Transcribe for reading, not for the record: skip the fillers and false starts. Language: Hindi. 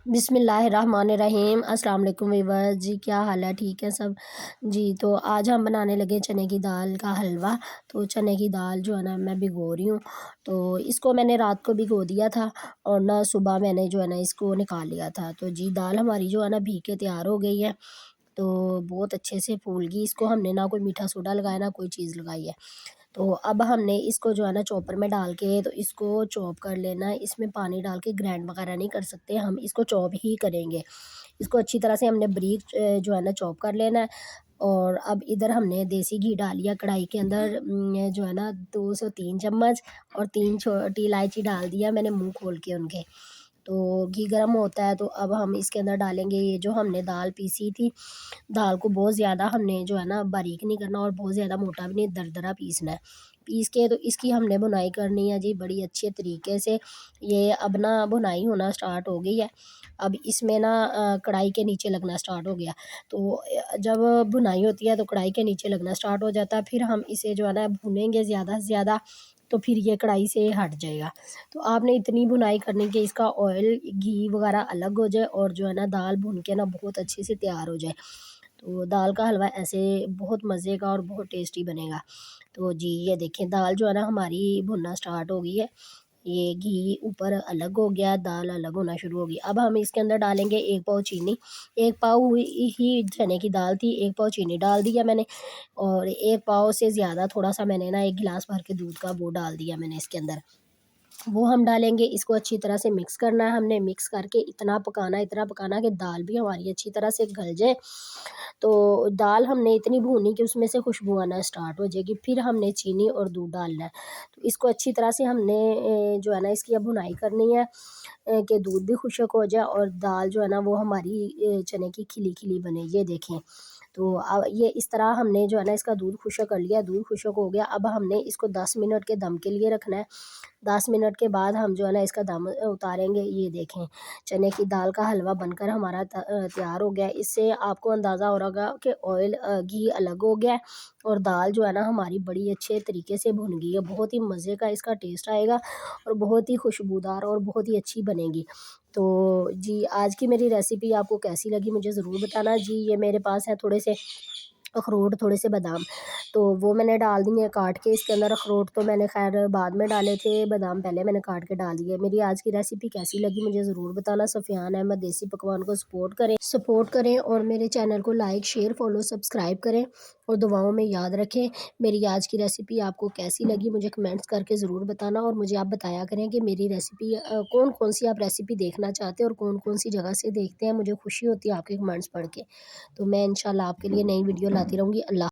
बिस्मिल्लाहिर्रहमानिर्रहीम अस्सलाम वालेकुम वीवर्स जी, क्या हाल है? ठीक है सब जी। तो आज हम बनाने लगे चने की दाल का हलवा। तो चने की दाल जो है ना मैं भिगो रही हूँ। तो इसको मैंने रात को भिगो दिया था और ना सुबह मैंने जो है ना इसको निकाल लिया था। तो जी दाल हमारी जो है ना भीग के तैयार हो गई है। तो बहुत अच्छे से फूल गई। इसको हमने ना कोई मीठा सोडा लगाया ना कोई चीज़ लगाई है। तो अब हमने इसको जो है ना चॉपर में डाल के तो इसको चॉप कर लेना है। इसमें पानी डाल के ग्राइंड वगैरह नहीं कर सकते, हम इसको चॉप ही करेंगे। इसको अच्छी तरह से हमने बारीक जो है ना चॉप कर लेना है। और अब इधर हमने देसी घी डाल लिया कढ़ाई के अंदर, जो है ना 2 से 3 चम्मच, और 3 छोटी इलायची डाल दिया मैंने मुँह खोल के उनके। तो घी गरम होता है तो अब हम इसके अंदर डालेंगे ये जो हमने दाल पीसी थी। दाल को बहुत ज़्यादा हमने जो है ना बारीक नहीं करना और बहुत ज़्यादा मोटा भी नहीं, दरदरा पीसना है। पीस के तो इसकी हमने भुनाई करनी है जी बड़ी अच्छे तरीके से। ये अब ना भुनाई होना स्टार्ट हो गई है। अब इसमें ना कढ़ाई के नीचे लगना स्टार्ट हो गया। तो जब भुनाई होती है तो कढ़ाई के नीचे लगना स्टार्ट हो जाता है, फिर हम इसे जो है ना भूनेंगे ज़्यादा से ज़्यादा, तो फिर ये कढ़ाई से हट जाएगा। तो आपने इतनी भुनाई करनी कि इसका ऑयल, घी वगैरह अलग हो जाए और जो है ना दाल भून के ना बहुत अच्छे से तैयार हो जाए। तो दाल का हलवा ऐसे बहुत मज़े का और बहुत टेस्टी बनेगा। तो जी ये देखें दाल जो है ना हमारी भुनना स्टार्ट हो गई है। ये घी ऊपर अलग हो गया, दाल अलग होना शुरू हो गई। अब हम इसके अंदर डालेंगे 1 पाव चीनी। 1 पाव हुई ही चने की दाल थी, 1 पाव चीनी डाल दिया मैंने। और 1 पाव से ज़्यादा थोड़ा-सा मैंने ना 1 गिलास भर के दूध का वो डाल दिया मैंने इसके अंदर। वो हम डालेंगे, इसको अच्छी तरह से मिक्स करना है हमने। मिक्स करके इतना पकाना कि दाल भी हमारी अच्छी तरह से गल जाए। तो दाल हमने इतनी भूनी कि उसमें से खुशबू आना स्टार्ट हो जाएगी, फिर हमने चीनी और दूध डालना है। तो इसको अच्छी तरह से हमने जो है ना इसकी अब भुनाई करनी है, कि दूध भी खुशक हो जाए और दाल जो है ना वो हमारी चने की खिली-खिली बने। ये देखें। तो ये इस तरह हमने जो है ना इसका दूध खुशक कर लिया, दूध खुशक हो गया। अब हमने इसको 10 मिनट के दम के लिए रखना है। 10 मिनट के बाद हम जो है ना इसका दम उतारेंगे। ये देखें, चने की दाल का हलवा बनकर हमारा तैयार हो गया है। इससे आपको अंदाज़ा हो रहा होगा कि ऑयल, घी अलग हो गया है और दाल जो है ना हमारी बड़ी अच्छे तरीके से भुन गई है। बहुत ही मज़े का इसका टेस्ट आएगा और बहुत ही खुशबूदार और बहुत ही अच्छी बनेगी। तो जी आज की मेरी रेसिपी आपको कैसी लगी मुझे ज़रूर बताना। जी ये मेरे पास है थोड़े से अखरोट, थोड़े से बादाम, तो वो मैंने डाल दिए हैं काट के इसके अंदर। अखरोट तो मैंने ख़ैर बाद में डाले थे, बादाम पहले मैंने काट के डाल दिए। मेरी आज की रेसिपी कैसी लगी मुझे ज़रूर बताना। सफ़ियान अहमद देसी पकवान को सपोर्ट करें और मेरे चैनल को लाइक, शेयर, फ़ॉलो, सब्सक्राइब करें और दुआओं में याद रखें। मेरी आज की रेसिपी आपको कैसी लगी मुझे कमेंट्स करके ज़रूर बताना और मुझे आप बताया करें कि मेरी रेसिपी, कौन-कौन सी आप रेसिपी देखना चाहते हैं और कौन-कौन सी जगह से देखते हैं। मुझे खुशी होती है आपके कमेंट्स पढ़ के। तो मैं इंशाल्लाह आपके लिए नई वीडियो लाती रहूँगी। अल्लाह